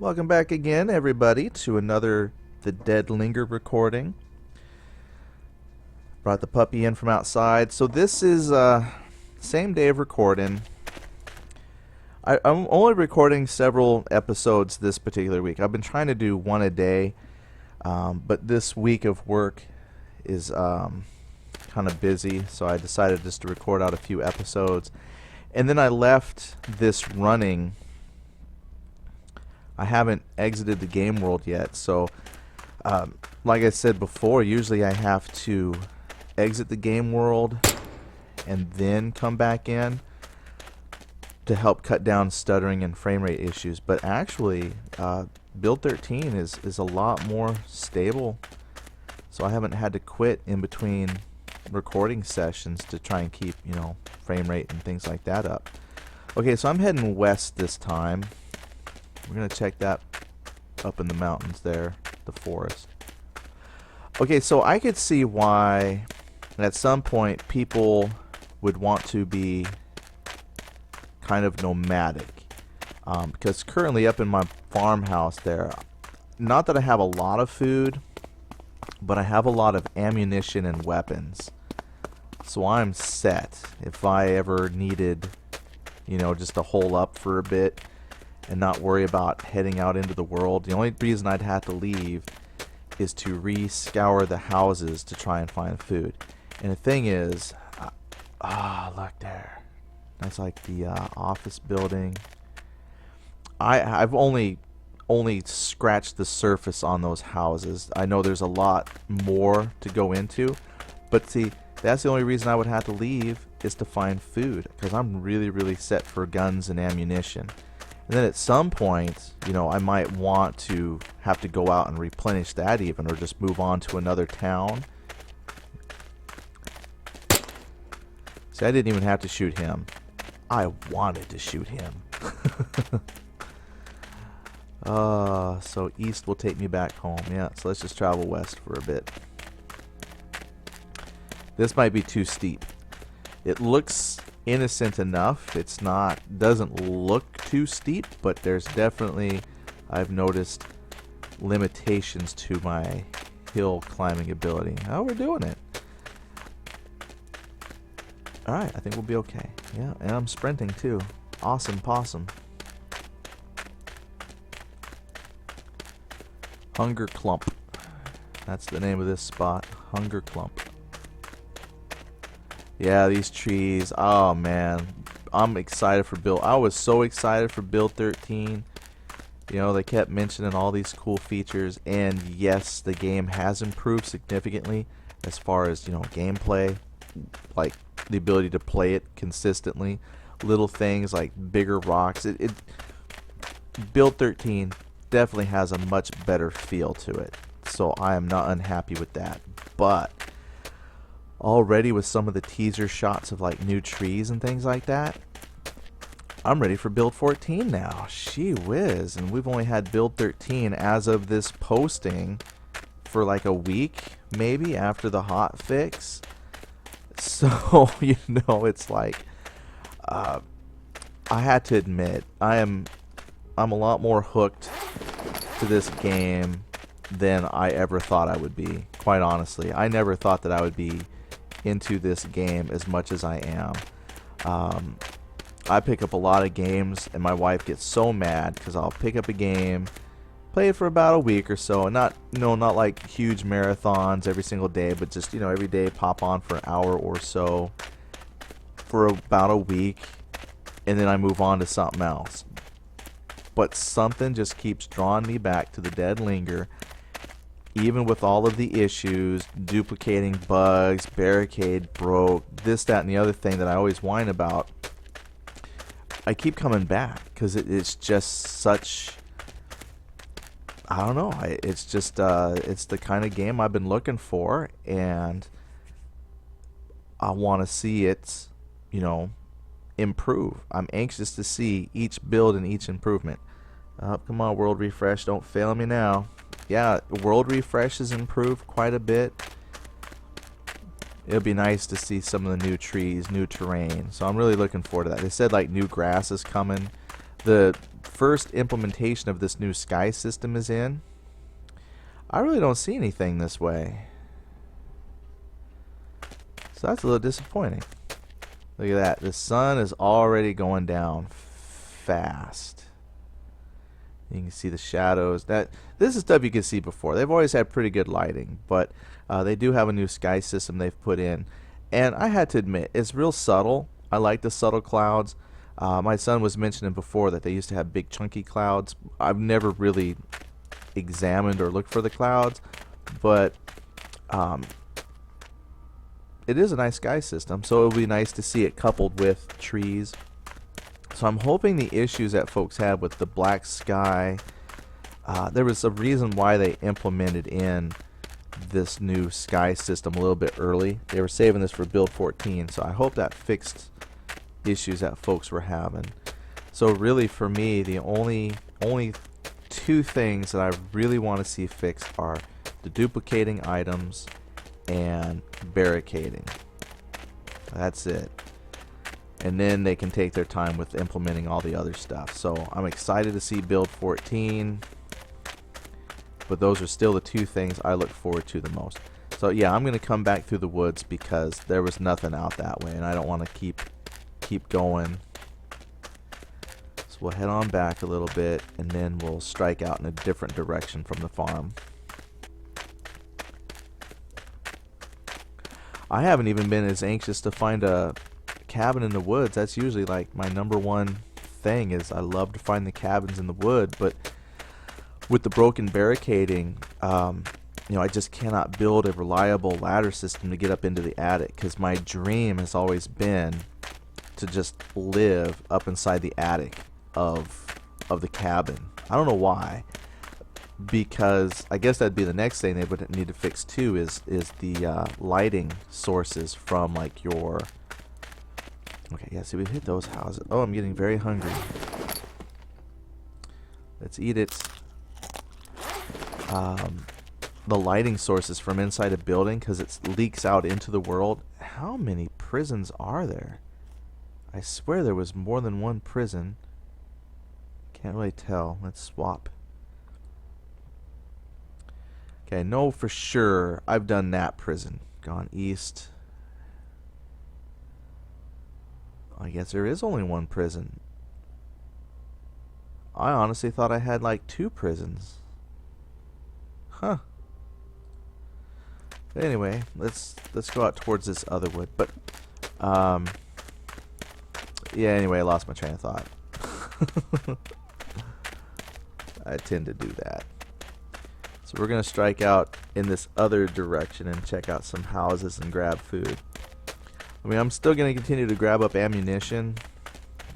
Welcome back again, everybody, to another The Dead Linger recording. Brought the puppy in from outside. So this is same day of recording. I'm only recording several episodes this particular week. I've been trying to do one a day, but this week of work is kind of busy, so I decided just to record out a few episodes. And then I left this running. I haven't exited the game world yet, so like I said before, usually I have to exit the game world and then come back in to help cut down stuttering and frame rate issues. But actually, build 13 is a lot more stable, so I haven't had to quit in between recording sessions to try and keep, frame rate and things like that up. Okay, so I'm heading west this time. We're going to check that up in the mountains there, the forest. Okay, so I could see why at some point people would want to be kind of nomadic. Because currently up in my farmhouse there, not that I have a lot of food, but I have a lot of ammunition and weapons. So I'm set. If I ever needed, just to hole up for a bit and not worry about heading out into the world. The only reason I'd have to leave is to re-scour the houses to try and find food. And the thing is, look there. That's like the office building. I've only scratched the surface on those houses. I know there's a lot more to go into, but see, that's the only reason I would have to leave is to find food, because I'm really set for guns and ammunition. And then at some point, I might want to have to go out and replenish that even, or just move on to another town. See, I didn't even have to shoot him. I wanted to shoot him. So east will take me back home. Yeah, so let's just travel west for a bit. This might be too steep. It looks innocent enough. It's not, doesn't look too steep, but there's definitely, I've noticed, limitations to my hill climbing ability. Oh, we're doing it. Alright, I think we'll be okay. Yeah, and I'm sprinting too. Awesome possum. Hunger Clump. That's the name of this spot. Hunger Clump. Yeah, these trees. Oh man, I'm excited for build. I was so excited for build 13. They kept mentioning all these cool features, and yes, the game has improved significantly as far as gameplay, like the ability to play it consistently. Little things like bigger rocks. Build 13 definitely has a much better feel to it, so I am not unhappy with that. But already with some of the teaser shots of like new trees and things like that, I'm ready for build 14 now. Gee whiz. And we've only had build 13 as of this posting for like a week maybe after the hot fix. So it's like I had to admit I'm a lot more hooked to this game than I ever thought I would be. Quite honestly, I never thought that I would be into this game as much as I am. I pick up a lot of games, and my wife gets so mad because I'll pick up a game, play it for about a week or so, and not like huge marathons every single day, but just every day pop on for an hour or so for about a week, and then I move on to something else. But something just keeps drawing me back to the Dead Linger. Even with all of the issues, duplicating bugs, barricade broke, this, that, and the other thing that I always whine about, I keep coming back because it's just such, I don't know, it's just, it's the kind of game I've been looking for, and I want to see it, improve. I'm anxious to see each build and each improvement. Come on, world refresh, don't fail me now. Yeah, world refresh has improved quite a bit. It'll be nice to see some of the new trees, new terrain. So I'm really looking forward to that. They said like new grass is coming. the first implementation of this new sky system is in, I really don't see anything this way. So that's a little disappointing. Look at that. The sun is already going down fast. You can see the shadows. This is stuff you could see before. They've always had pretty good lighting, but they do have a new sky system they've put in. And I had to admit, it's real subtle. I like the subtle clouds. My son was mentioning before that they used to have big chunky clouds. I've never really examined or looked for the clouds, but it is a nice sky system, so it would be nice to see it coupled with trees. So I'm hoping the issues that folks had with the black sky, there was a reason why they implemented in this new sky system a little bit early. They were saving this for build 14, so I hope that fixed issues that folks were having. So really for me, the only two things that I really want to see fixed are the duplicating items and barricading. That's it. And then they can take their time with implementing all the other stuff. So I'm excited to see build 14, but those are still the two things I look forward to the most. So yeah, I'm going to come back through the woods because there was nothing out that way, and I don't want to keep going. So we'll head on back a little bit, and then we'll strike out in a different direction from the farm. I haven't even been as anxious to find a cabin in the woods. That's usually like my number one thing, is I love to find the cabins in the wood, but with the broken barricading, you know, I just cannot build a reliable ladder system to get up into the attic, because my dream has always been to just live up inside the attic of the cabin. I don't know why, because I guess that'd be the next thing they would need to fix too, is the lighting sources from like your... Okay, yeah, so we hit those houses. Oh, I'm getting very hungry. Let's eat it. The lighting sources from inside a building, because it leaks out into the world. How many prisons are there? I swear there was more than one prison. Can't really tell. Let's swap. Okay, I know for sure I've done that prison. Gone east. I guess there is only one prison. I honestly thought I had like 2 prisons. Huh. But anyway, let's go out towards this other wood. But yeah, anyway, I lost my train of thought. I tend to do that. So we're going to strike out in this other direction and check out some houses and grab food. I mean, I'm still going to continue to grab up ammunition.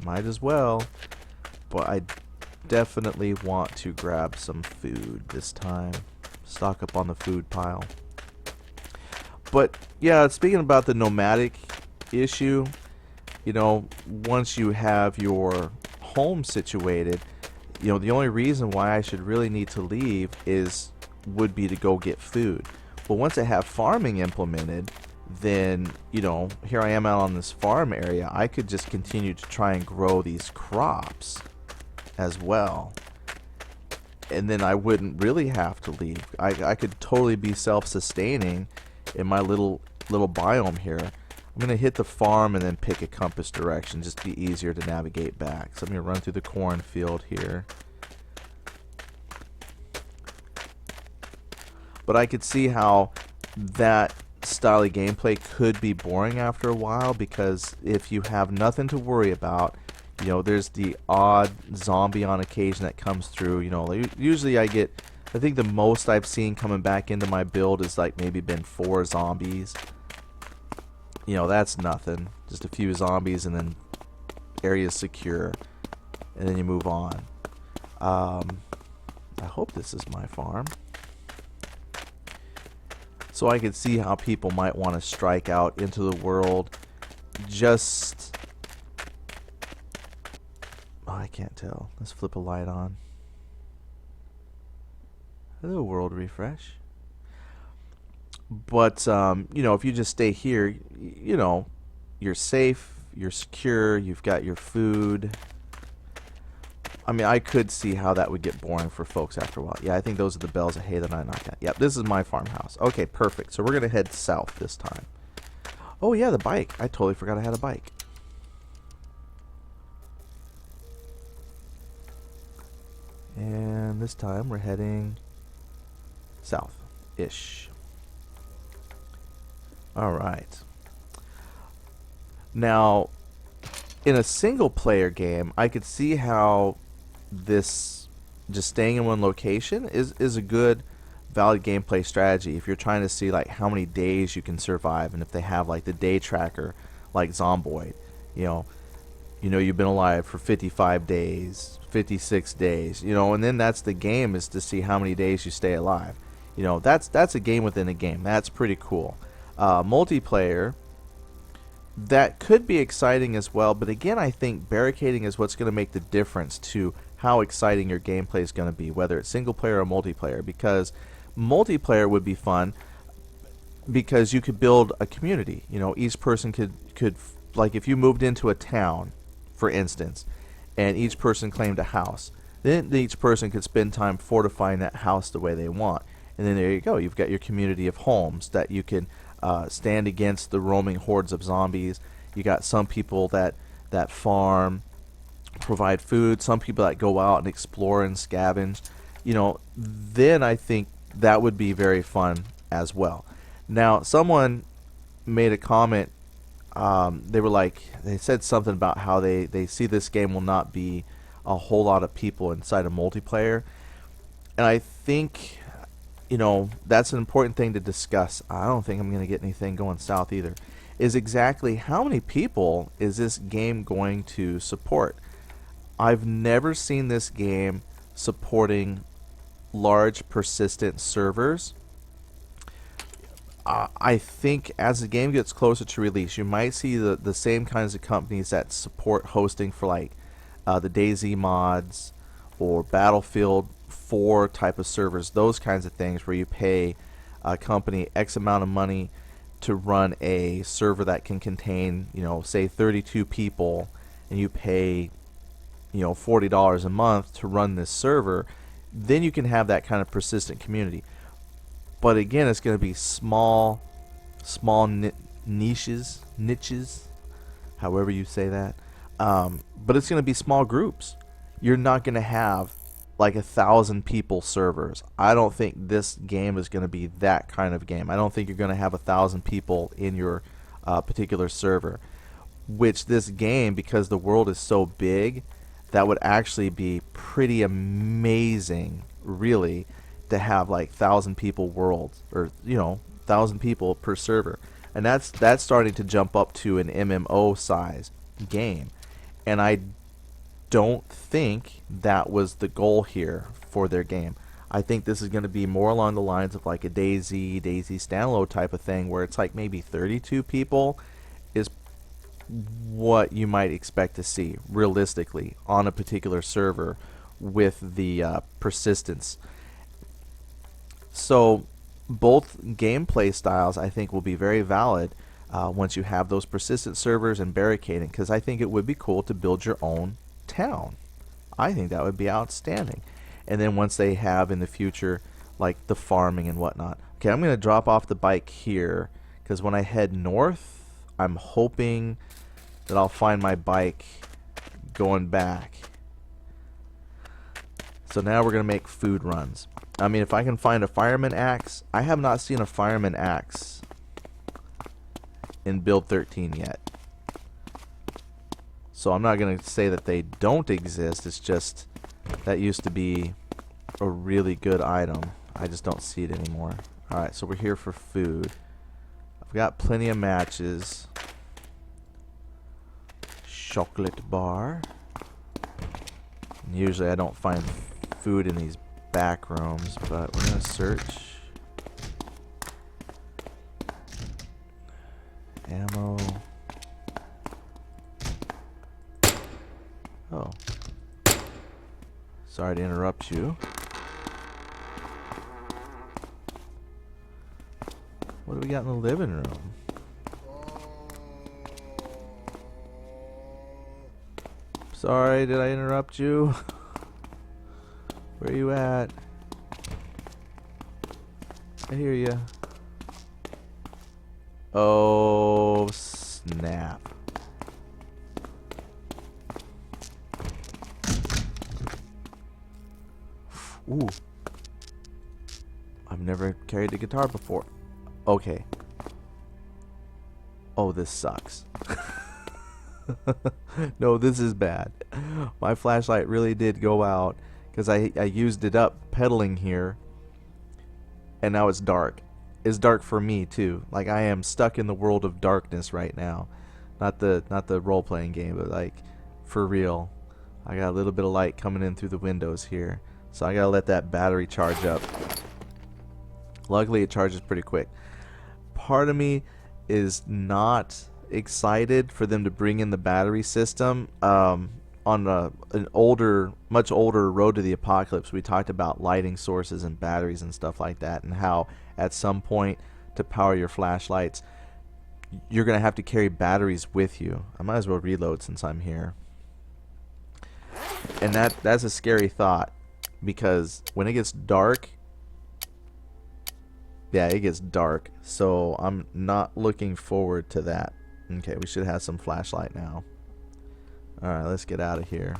Might as well. But I definitely want to grab some food this time. Stock up on the food pile. But, yeah, speaking about the nomadic issue, you know, once you have your home situated, you know, the only reason why I should really need to leave would be to go get food. But once I have farming implemented, then, you know, here I am out on this farm area. I could just continue to try and grow these crops as well. And then I wouldn't really have to leave. I could totally be self-sustaining in my little biome here. I'm going to hit the farm and then pick a compass direction, just to be easier to navigate back. So I'm going to run through the cornfield here. But I could see how that style of gameplay could be boring after a while, because if you have nothing to worry about, you know, there's the odd zombie on occasion that comes through. You know, usually I think the most I've seen coming back into my build is like maybe been 4 zombies. You know, that's nothing. Just a few zombies and then area's secure. And then you move on. I hope this is my farm. So I could see how people might want to strike out into the world. Just... Oh, I can't tell. Let's flip a light on. Hello, world refresh. But, you know, if you just stay here, you know, you're safe, you're secure, you've got your food. I mean, I could see how that would get boring for folks after a while. Yeah, I think those are the bells of hay that I knocked out. Yep, this is my farmhouse. Okay, perfect. So we're going to head south this time. Oh, yeah, the bike. I totally forgot I had a bike. And this time we're heading south-ish. Alright. Now, in a single-player game, I could see how this just staying in one location is a good, valid gameplay strategy if you're trying to see like how many days you can survive, and if they have like the day tracker like Zomboid. You know you've been alive for 55 days, 56 days, and then that's the game, is to see how many days you stay alive. That's a game within a game. That's pretty cool. Multiplayer, that could be exciting as well, but again, I think barricading is what's going to make the difference to how exciting your gameplay is going to be, whether it's single player or multiplayer, because multiplayer would be fun because you could build a community. Each person could like, if you moved into a town, for instance, and each person claimed a house, then each person could spend time fortifying that house the way they want. And then there you go. You've got your community of homes that you can stand against the roaming hordes of zombies. You got some people that farm, provide food. Some people that go out and explore and scavenge. Then I think that would be very fun as well. Now, someone made a comment. They said something about how they see this game will not be a whole lot of people inside a multiplayer. And I think, that's an important thing to discuss. I don't think I'm going to get anything going south either. Is exactly how many people is this game going to support? I've never seen this game supporting large persistent servers. I think as the game gets closer to release, you might see the same kinds of companies that support hosting for like the DayZ mods or Battlefield 4 type of servers, those kinds of things where you pay a company X amount of money to run a server that can contain, say 32 people, and you pay, $40 a month to run this server. Then you can have that kind of persistent community. But again, it's going to be small niches, however you say that. But it's going to be small groups. You're not going to have like 1,000 people servers. I don't think this game is going to be that kind of game. I don't think you're going to have 1,000 people in your particular server. Which this game, because the world is so big, that would actually be pretty amazing, really, to have like 1,000 people worlds, or 1,000 people per server, and that's starting to jump up to an MMO size game, and I don't think that was the goal here for their game. I think this is going to be more along the lines of like a DayZ standalone type of thing, where it's like maybe 32 people is what you might expect to see realistically on a particular server with the persistence. So both gameplay styles, I think, will be very valid once you have those persistent servers and barricading, because I think it would be cool to build your own town. I think that would be outstanding. And then once they have in the future like the farming and whatnot. Okay, I'm going to drop off the bike here, because when I head north, I'm hoping that I'll find my bike going back. So now we're going to make food runs. I mean, if I can find a fireman axe. I have not seen a fireman axe in build 13 yet. So I'm not going to say that they don't exist. It's just that used to be a really good item. I just don't see it anymore. Alright, so we're here for food. I've got plenty of matches. Chocolate bar. And usually I don't find food in these back rooms, but we're going to search. Ammo. Oh. Sorry to interrupt you. What do we got in the living room? Sorry, did I interrupt you? Where you at? I hear ya. Oh, snap. Ooh. I've never carried a guitar before. Okay. Oh, this sucks. No, this is bad. My flashlight really did go out because I used it up pedaling here, and now it's dark. It's dark for me too. Like, I am stuck in the world of darkness right now. Not the role-playing game, but like for real. I got a little bit of light coming in through the windows here, so I gotta let that battery charge up. Luckily, it charges pretty quick. Part of me is not excited for them to bring in the battery system. On an older, much older Road to the Apocalypse, we talked about lighting sources and batteries and stuff like that, and how at some point to power your flashlights, you're gonna have to carry batteries with you. I might as well reload since I'm here. And that's a scary thought, because when it gets dark, yeah, it gets dark, so I'm not looking forward to that. Okay, we should have some flashlight now. Alright, let's get out of here.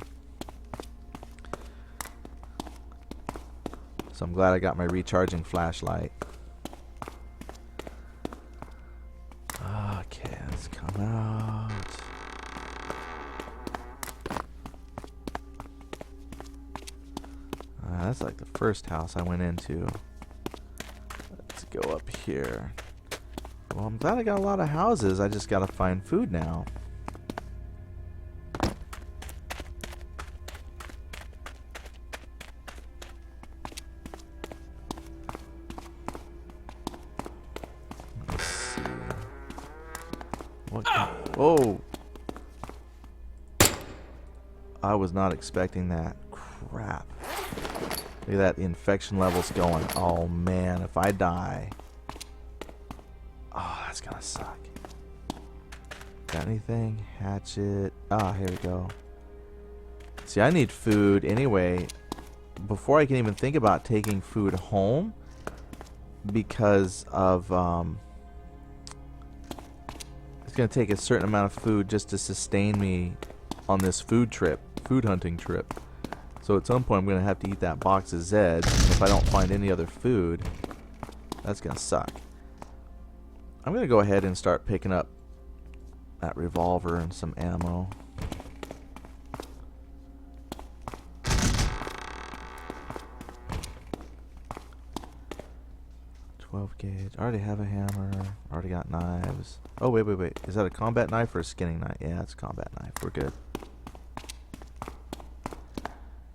So I'm glad I got my recharging flashlight. Okay, let's come out. That's like the first house I went into. Let's go up here. Well, I'm glad I got a lot of houses. I just gotta find food now. Let's see. What? Oh! I was not expecting that. Crap. Look at that, the infection level's going. Oh man, if I die. Oh, that's gonna suck. Got anything? Hatchet. Ah, here we go. See, I need food anyway. Before I can even think about taking food home, because of it's gonna take a certain amount of food just to sustain me on this food hunting trip. So at some point I'm gonna have to eat that box of Zeds. If I don't find any other food, that's gonna suck. I'm gonna go ahead and start picking up that revolver and some ammo. Gauge. I already have a hammer. Already got knives. Oh, wait. Is that a combat knife or a skinning knife? Yeah, it's a combat knife. We're good.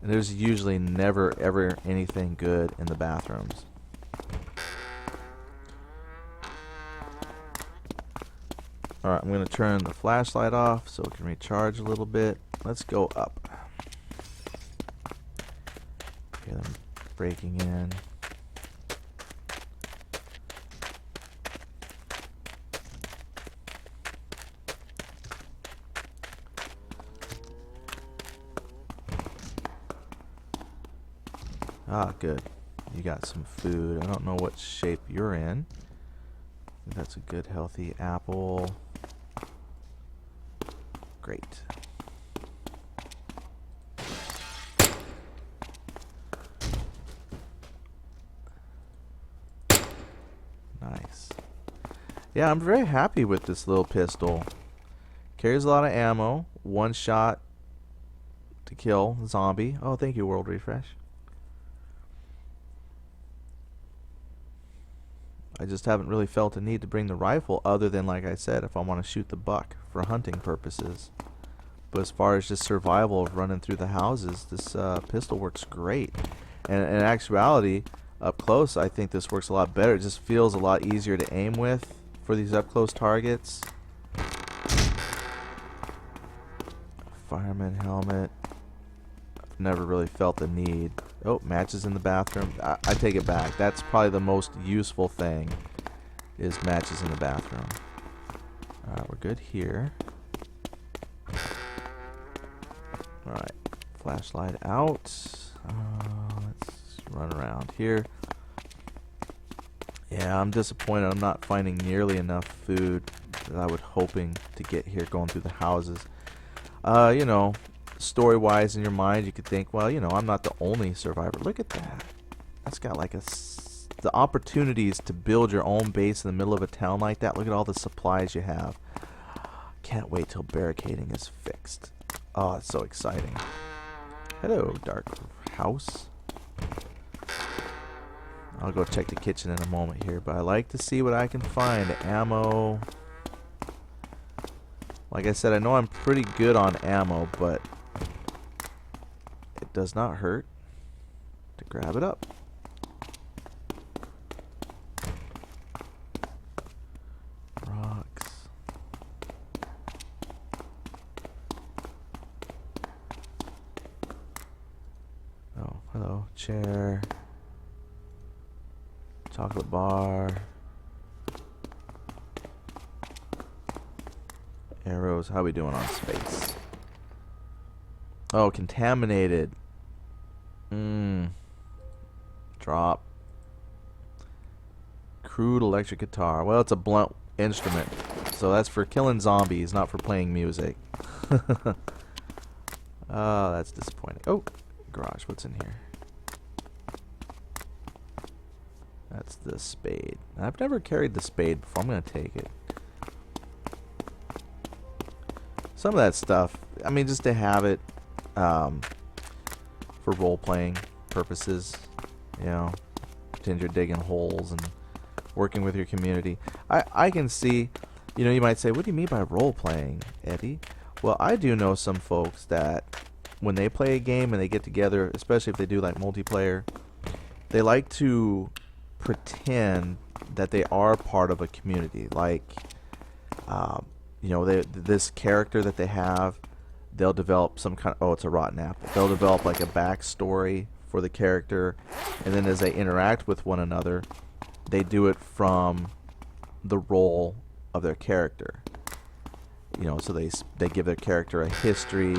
And there's usually never, ever anything good in the bathrooms. Alright, I'm going to turn the flashlight off so it can recharge a little bit. Let's go up. Okay, I'm breaking in. Ah, good. You got some food. I don't know what shape you're in. That's a good, healthy apple. Great. Nice. Yeah, I'm very happy with this little pistol. Carries a lot of ammo. One shot to kill zombie. Oh, thank you, World Refresh. I just haven't really felt a need to bring the rifle, other than, like I said, if I want to shoot the buck for hunting purposes. But as far as just survival of running through the houses, this pistol works great. And in actuality, up close, I think this works a lot better. It just feels a lot easier to aim with for these up close targets. Fireman helmet. I've never really felt the need. Oh, matches in the bathroom. I take it back. That's probably the most useful thing, is matches in the bathroom. Alright, we're good here. Alright, flashlight out. Let's run around here. Yeah, I'm disappointed I'm not finding nearly enough food that I was hoping to get here going through the houses. You know, story-wise in your mind, you could think, well, you know, I'm not the only survivor. Look at that. That's got like the opportunities to build your own base in the middle of a town like that. Look at all the supplies you have. Can't wait till barricading is fixed. Oh, it's so exciting. Hello, dark house. I'll go check the kitchen in a moment here, but I like to see what I can find. Ammo. Like I said, I know I'm pretty good on ammo, but it does not hurt to grab it up. Rocks. Oh, hello. Chair. Chocolate bar. Arrows. How we doing on space? Oh, contaminated. Drop. Crude electric guitar. Well, it's a blunt instrument, so that's for killing zombies, not for playing music. Oh, that's disappointing. Oh, garage. What's in here? That's the spade. I've never carried the spade before. I'm gonna take it. Some of that stuff, I mean, just to have it for role-playing purposes, you know, pretend you're digging holes and working with your community. I can see, you know, you might say, what do you mean by role-playing, Eddie? Well, I do know some folks that when they play a game and they get together, especially if they do like multiplayer, they like to pretend that they are part of a community. Like, you know, this character that they have, they'll develop some kind of, oh, it's a rotten apple. They'll develop like a backstory for the character, and then as they interact with one another, they do it from the role of their character. You know, so they give their character a history,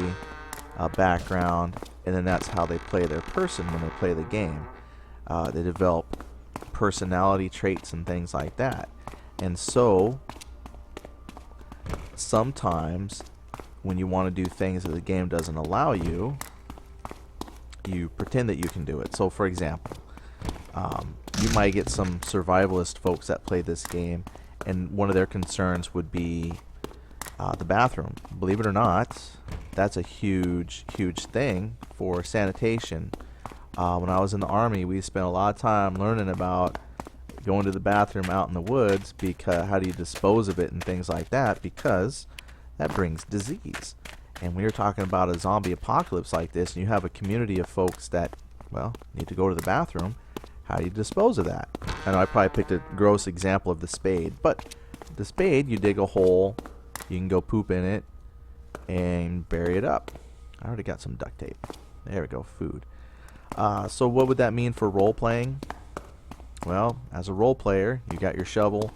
a background, and then that's how they play their person when they play the game. They develop personality traits and things like that. And so sometimes when you want to do things that the game doesn't allow you, you pretend that you can do it. So for example, you might get some survivalist folks that play this game, and one of their concerns would be the bathroom. Believe it or not, that's a huge thing for sanitation. When I was in the Army, we spent a lot of time learning about going to the bathroom out in the woods, because how do you dispose of it and things like that, because that brings disease. And when you're talking about a zombie apocalypse like this, and you have a community of folks that, well, need to go to the bathroom, how do you dispose of that? I know I probably picked a gross example of the spade, but the spade, you dig a hole, you can go poop in it, and bury it up. I already got some duct tape. There we go, food. So what would that mean for role-playing? Well, as a role player, you got your shovel,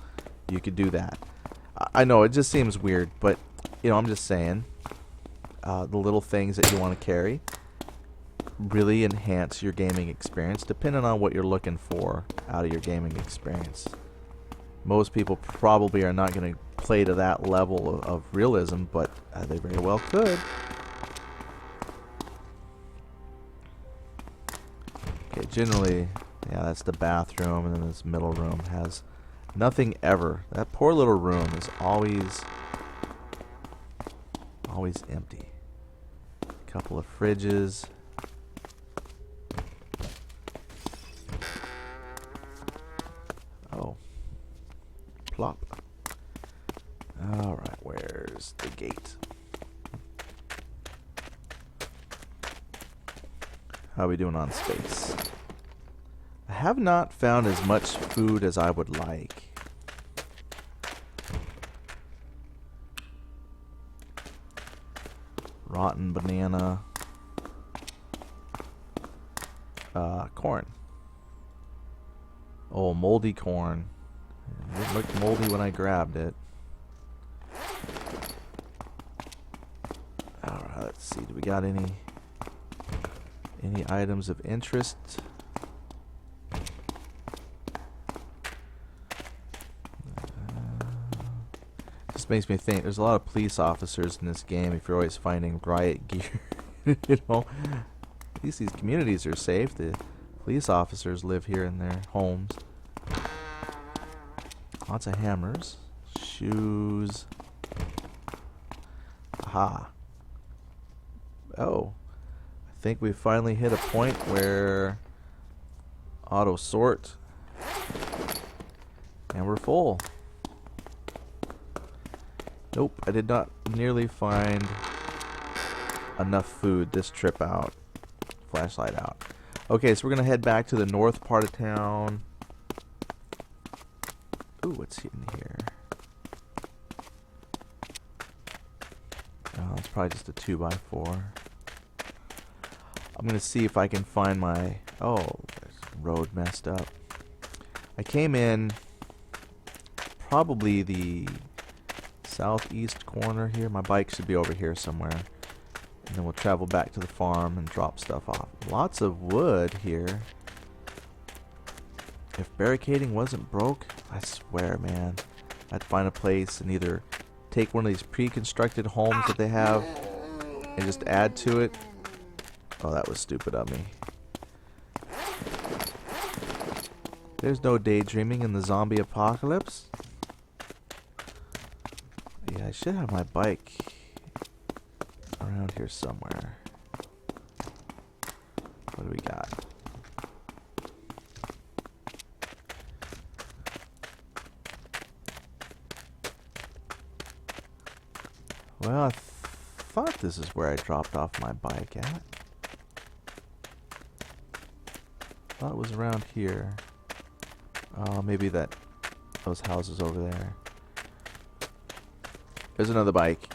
you could do that. I know it just seems weird, but you know, I'm just saying, the little things that you want to carry really enhance your gaming experience, depending on what you're looking for out of your gaming experience. Most people probably are not going to play to that level of realism, but they very well could. Okay, generally, yeah, that's the bathroom, and then this middle room has nothing ever. That poor little room is always empty. A couple of fridges. Oh. Plop. Alright, where's the gate? How are we doing on space? I have not found as much food as I would like. Rotten banana. Corn. Oh, moldy corn. It looked moldy when I grabbed it. Alright, let's see. Do we got any items of interest? This makes me think there's a lot of police officers in this game if you're always finding riot gear. You know, at least these communities are safe. The police officers live here in their homes. Lots of hammers. Shoes. Aha. Oh. I think we finally hit a point where auto sort. And we're full. Nope, I did not nearly find enough food this trip out. Flashlight out. Okay, so we're going to head back to the north part of town. Ooh, what's in here? Oh, it's probably just a 2x4. I'm going to see if I can find my... Oh, there's the road messed up. I came in probably the southeast corner here. My bike should be over here somewhere. And then we'll travel back to the farm and drop stuff off. Lots of wood here. If barricading wasn't broke, I swear, man, I'd find a place and either take one of these pre-constructed homes that they have and just add to it. Oh, that was stupid of me. There's no daydreaming in the zombie apocalypse. Yeah, I should have my bike around here somewhere. What do we got? Well, I thought this is where I dropped off my bike at. Thought it was around here. Oh, maybe those houses over there. There's another bike.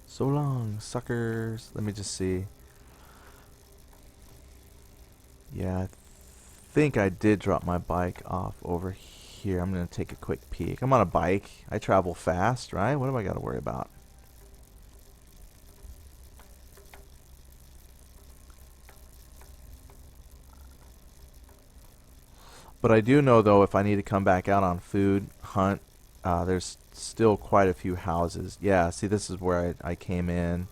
So long, suckers. Let me just see. Yeah, I think I did drop my bike off over here. I'm going to take a quick peek. I'm on a bike. I travel fast, right? What do I got to worry about? But I do know, though, if I need to come back out on food hunt, there's still quite a few houses. Yeah, see, this is where I came in.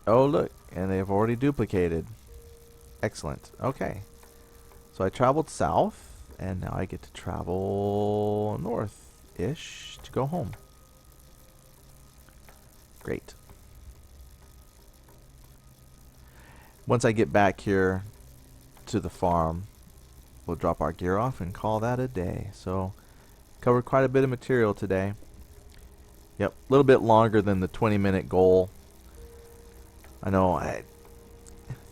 Oh, look, and they've already duplicated. Excellent. Okay. So I traveled south, and now I get to travel north-ish to go home. Great. Once I get back here to the farm, we'll drop our gear off and call that a day. So, covered quite a bit of material today. Yep, a little bit longer than the 20-minute goal. I know,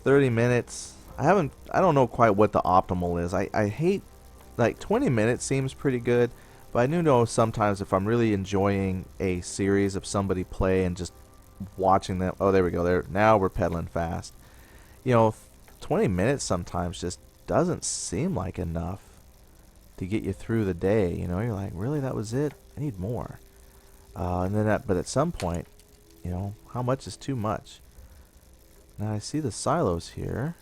30 minutes. I don't know quite what the optimal is. I hate, like, 20 minutes seems pretty good, but I do know sometimes if I'm really enjoying a series of somebody play and just watching them. Oh, there we go. Now we're pedaling fast. You know, 20 minutes sometimes just doesn't seem like enough to get you through the day. You know, you're like, really, that was it? I need more. But at some point, you know, how much is too much? Now I see the silos here,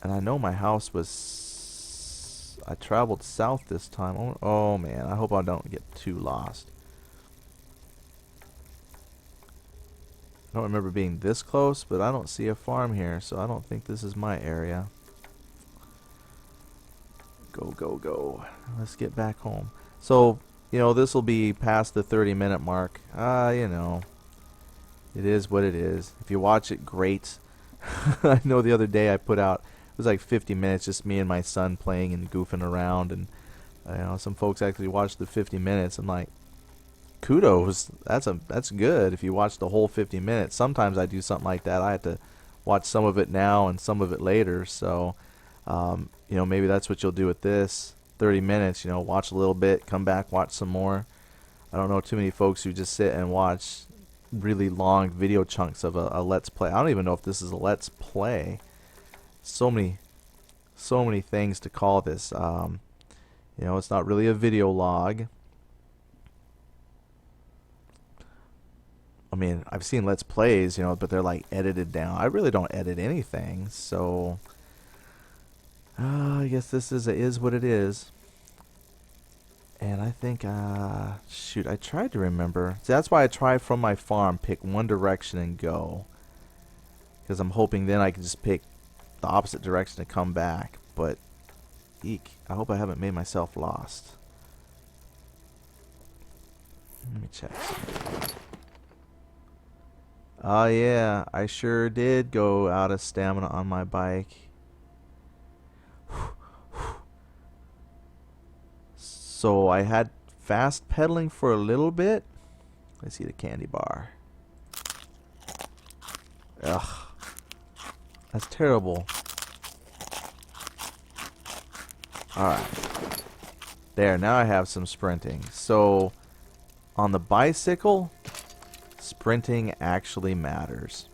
and I know my house was. I traveled south this time. Oh man, I hope I don't get too lost. I don't remember being this close, but I don't see a farm here, so I don't think this is my area. Go, go, go. Let's get back home. So, you know, this will be past the 30-minute mark. You know, it is what it is. If you watch it, great. I know the other day I put out, it was like 50 minutes, just me and my son playing and goofing around, and you know, some folks actually watched the 50 minutes. I'm like, kudos, that's good if you watch the whole 50 minutes. Sometimes I do something like that. I have to watch some of it now and some of it later. So, you know, maybe that's what you'll do with this 30 minutes. You know, watch a little bit, come back, watch some more. I don't know too many folks who just sit and watch really long video chunks of a Let's Play. I don't even know if this is a Let's Play. So many things to call this. You know, it's not really a video log. I mean, I've seen Let's Plays, you know, but they're like edited down. I really don't edit anything, so I guess this is what it is. And I think, shoot, I tried to remember. See, that's why I try from my farm, pick one direction and go. Because I'm hoping then I can just pick the opposite direction to come back. But, eek, I hope I haven't made myself lost. Let me check. Oh yeah, I sure did go out of stamina on my bike. So I had fast pedaling for a little bit. Let's see the candy bar. Ugh. That's terrible. Alright. There, now I have some sprinting. So, on the bicycle, sprinting actually matters.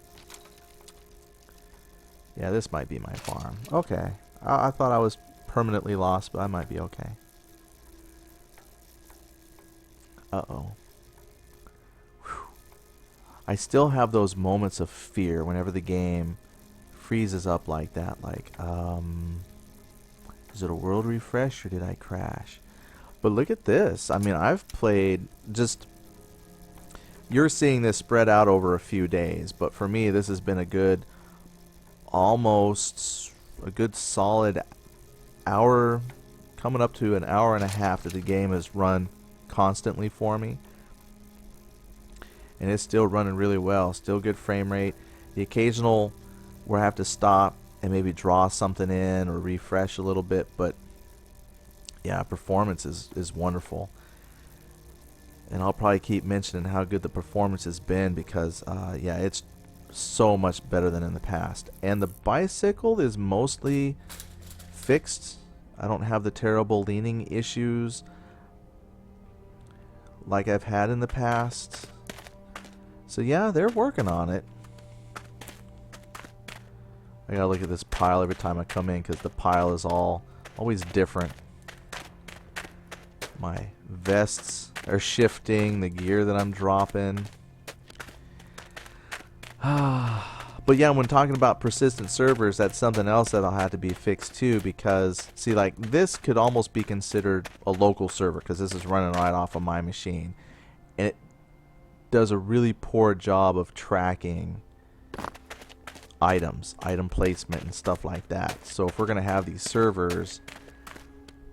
Yeah, this might be my farm. Okay. I thought I was permanently lost, but I might be okay. Uh-oh. Whew. I still have those moments of fear whenever the game freezes up like that. Like, is it a world refresh or did I crash? But look at this. I mean, I've played just... You're seeing this spread out over a few days, but for me, this has been a good, almost a good solid hour, coming up to an hour and a half that the game has run constantly for me. And it's still running really well. Still good frame rate. The occasional where I have to stop and maybe draw something in or refresh a little bit, but yeah, performance is wonderful. And I'll probably keep mentioning how good the performance has been because, yeah, it's so much better than in the past. And the bicycle is mostly fixed. I don't have the terrible leaning issues like I've had in the past. So yeah, they're working on it. I gotta look at this pile every time I come in because the pile is always different. My vests are shifting, the gear that I'm dropping. But yeah, when talking about persistent servers, that's something else that'll have to be fixed too, because see, like, this could almost be considered a local server because this is running right off of my machine, and it does a really poor job of tracking items, item placement and stuff like that. So if we're gonna have these servers,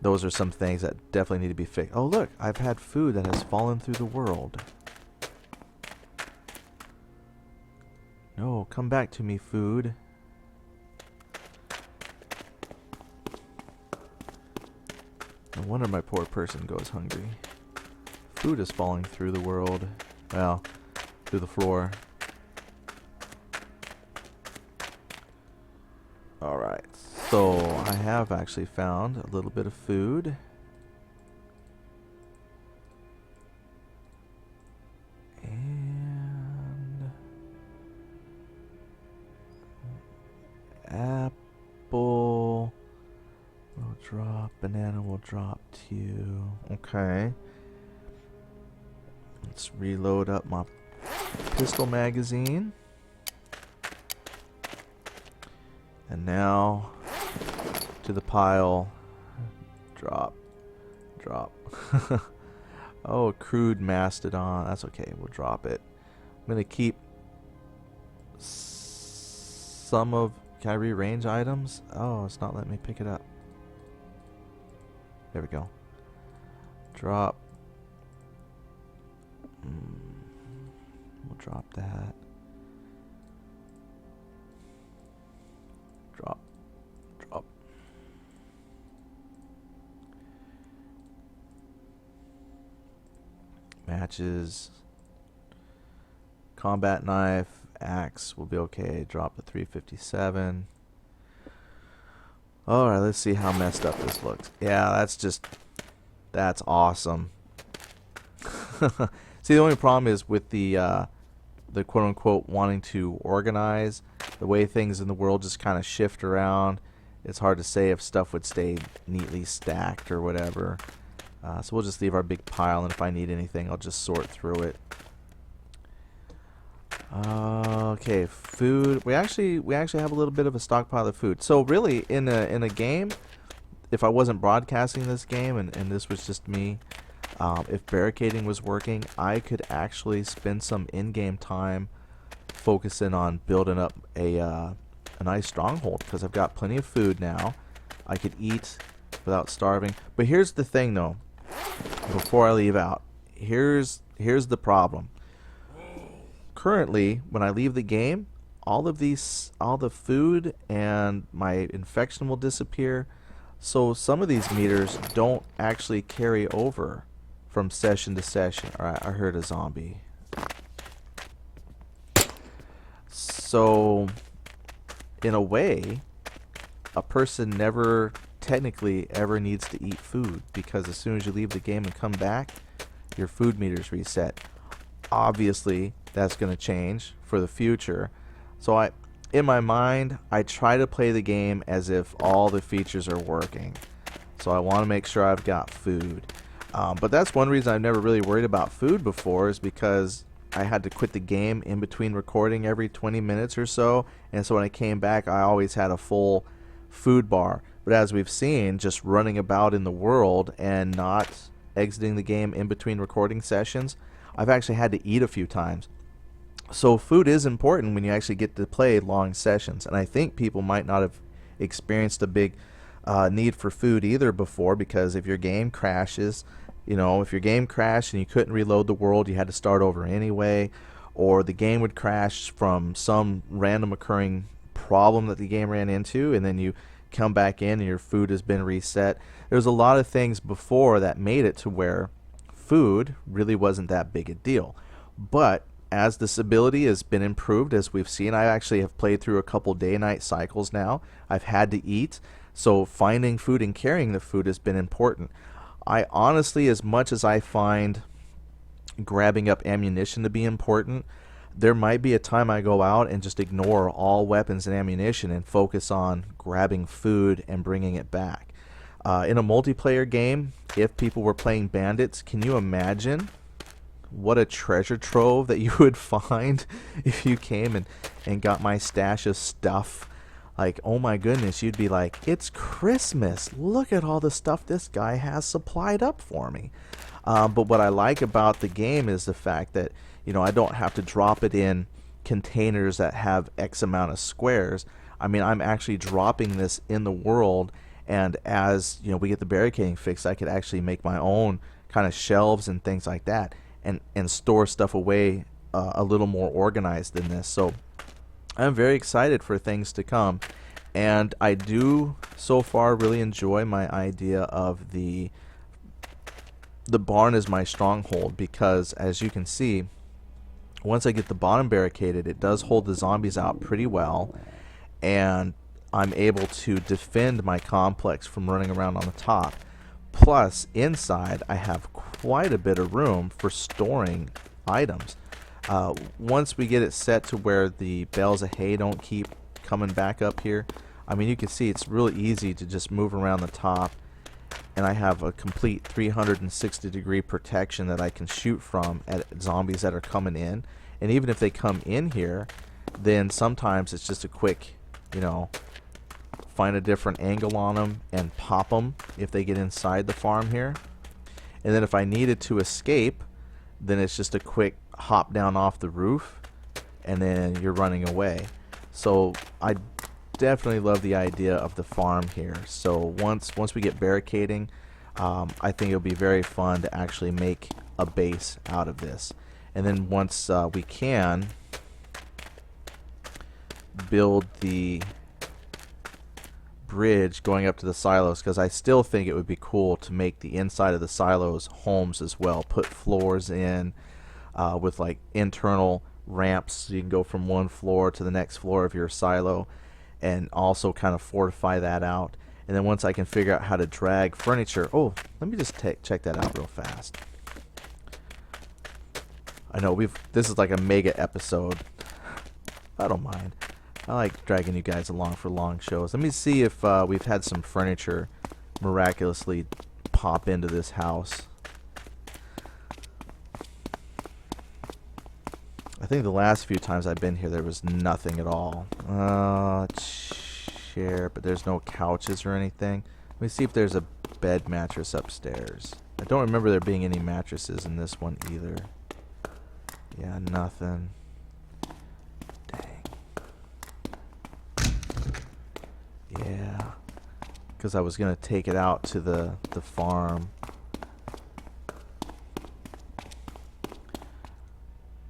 those are some things that definitely need to be fixed. Oh look, I've had food that has fallen through the world. No, come back to me, food. No wonder my poor person goes hungry. Food is falling through the world. Well, through the floor. Alright, so I have actually found a little bit of food. And apple will drop, banana will drop too. Okay. Let's reload up my pistol magazine. And now to the pile. Drop. Drop. Oh, crude mastodon. That's okay. We'll drop it. I'm going to keep some of... Can I rearrange items? Oh, it's not letting me pick it up. There we go. Drop. We'll drop that. Drop. Drop. Matches. Combat knife. Axe will be okay. Drop the 357. Alright, let's see how messed up this looks. Yeah, that's awesome. See, the only problem is with the quote-unquote wanting to organize, the way things in the world just kind of shift around. It's hard to say if stuff would stay neatly stacked or whatever. So we'll just leave our big pile, and if I need anything, I'll just sort through it. Okay, food. We actually have a little bit of a stockpile of food. So really, in a game, if I wasn't broadcasting this game and this was just me, if barricading was working, I could actually spend some in-game time focusing on building up a nice stronghold because I've got plenty of food now. I could eat without starving. But here's the thing, though. Before I leave out, here's the problem. Currently, when I leave the game, all the food and my infection will disappear. So some of these meters don't actually carry over from session to session. Alright, I heard a zombie. So, in a way, a person never technically ever needs to eat food because as soon as you leave the game and come back, your food meter's reset. Obviously, that's going to change for the future. So in my mind, I try to play the game as if all the features are working. So I want to make sure I've got food. But that's one reason I've never really worried about food before, is because I had to quit the game in between recording every 20 minutes or so. And so when I came back, I always had a full food bar. But as we've seen, just running about in the world and not exiting the game in between recording sessions, I've actually had to eat a few times. So food is important when you actually get to play long sessions. And I think people might not have experienced a big need for food either before, because if your game crashes, if your game crashed and you couldn't reload the world, you had to start over anyway, or the game would crash from some random occurring problem that the game ran into, and then you come back in and your food has been reset. There's a lot of things before that made it to where food really wasn't that big a deal. But as this ability has been improved, as we've seen, I actually have played through a couple day-night cycles now. I've had to eat, so finding food and carrying the food has been important. I honestly, as much as I find grabbing up ammunition to be important, there might be a time I go out and just ignore all weapons and ammunition and focus on grabbing food and bringing it back. In a multiplayer game, if people were playing bandits, can you imagine what a treasure trove that you would find if you came and got my stash of stuff? Like, oh my goodness, you'd be like, it's Christmas. Look at all the stuff this guy has supplied up for me. But what I like about the game is the fact that, I don't have to drop it in containers that have X amount of squares. I mean, I'm actually dropping this in the world, and as, we get the barricading fixed, I could actually make my own kind of shelves and things like that, and store stuff away a little more organized than this. So I'm very excited for things to come, and I do so far really enjoy my idea of the barn as my stronghold, because as you can see, once I get the bottom barricaded, it does hold the zombies out pretty well, and I'm able to defend my complex from running around on the top. Plus, inside I have quite a bit of room for storing items. Once we get it set to where the bales of hay don't keep coming back up here, I mean, you can see it's really easy to just move around the top, and I have a complete 360-degree protection that I can shoot from at zombies that are coming in. And even if they come in here, then sometimes it's just a quick, find a different angle on them and pop them if they get inside the farm here. And then if I needed to escape, then it's just a quick hop down off the roof, and then you're running away. So I definitely love the idea of the farm here. So once we get barricading, I think it'll be very fun to actually make a base out of this. And then once we can build the bridge going up to the silos, because I still think it would be cool to make the inside of the silos homes as well. Put floors in with like internal ramps so you can go from one floor to the next floor of your silo, and also kind of fortify that out. And then once I can figure out how to drag furniture, let me just check that out real fast. I know this is like a mega episode. I don't mind. I like dragging you guys along for long shows. Let me see if we've had some furniture miraculously pop into this house. I think the last few times I've been here, there was nothing at all. Chair, but there's no couches or anything. Let me see if there's a bed mattress upstairs. I don't remember there being any mattresses in this one either. Yeah, nothing. Dang. Yeah. Because I was going to take it out to the farm.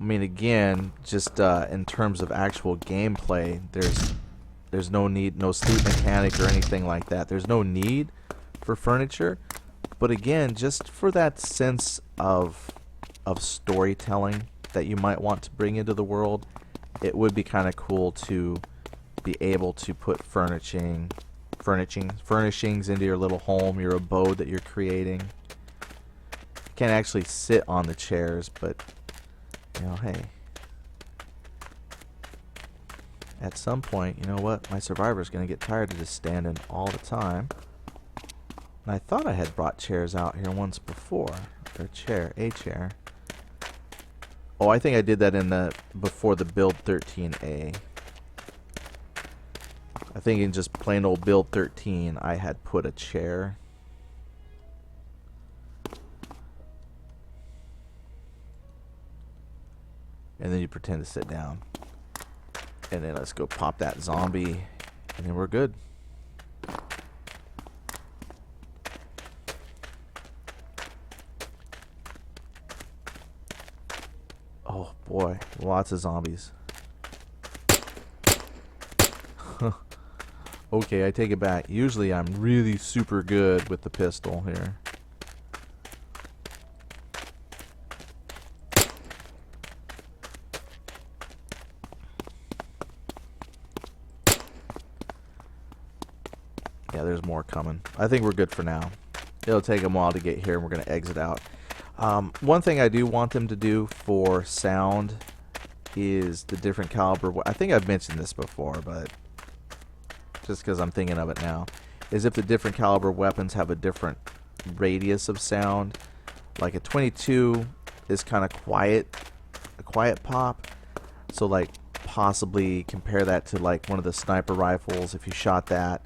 I mean, again, just in terms of actual gameplay, there's no need, no sleep mechanic or anything like that. There's no need for furniture, but again, just for that sense of storytelling that you might want to bring into the world, it would be kind of cool to be able to put furnishings into your little home, your abode that you're creating. You can't actually sit on the chairs, but you know, hey, at some point, you know what, my survivor's gonna get tired of just standing all the time. And I thought I had brought chairs out here once before. Or a chair. Oh, I think I did that in the before the build 13A. I think in just plain old build 13, I had put a chair. And then you pretend to sit down. And then let's go pop that zombie. And then we're good. Oh boy, lots of zombies. Okay, I take it back. Usually I'm really super good with the pistol here. Yeah, there's more coming. I think we're good for now. It'll take them a while to get here, and we're going to exit out. One thing I do want them to do for sound is the different caliber. I think I've mentioned this before, but just because I'm thinking of it now, is if the different caliber weapons have a different radius of sound. Like a 22 is kind of quiet, a quiet pop. So like possibly compare that to like one of the sniper rifles. If you shot that,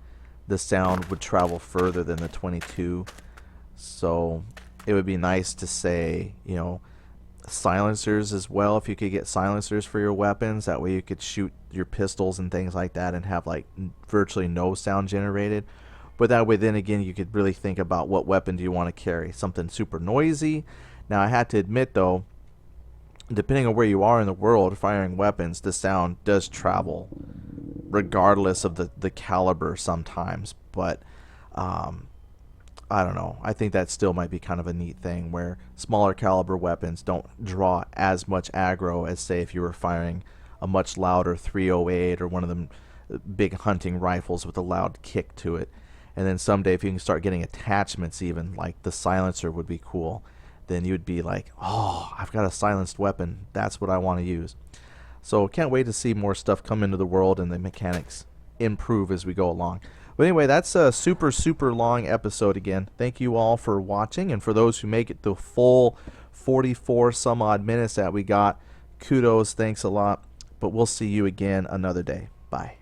the sound would travel further than the 22. So it would be nice to say, you know, silencers as well. If you could get silencers for your weapons, that way you could shoot your pistols and things like that and have like virtually no sound generated. But that way, then again, you could really think about what weapon do you want to carry. Something super noisy. Now I had to admit though, depending on where you are in the world firing weapons, the sound does travel regardless of the caliber sometimes. But I don't know. I think that still might be kind of a neat thing where smaller caliber weapons don't draw as much aggro as, say, if you were firing a much louder 308 or one of them big hunting rifles with a loud kick to it. And then someday if you can start getting attachments, even like the silencer would be cool, then you'd be like, oh, I've got a silenced weapon. That's what I want to use. So can't wait to see more stuff come into the world and the mechanics improve as we go along. But anyway, that's a super, super long episode again. Thank you all for watching. And for those who make it the full 44 some odd minutes that we got, kudos, thanks a lot. But we'll see you again another day. Bye.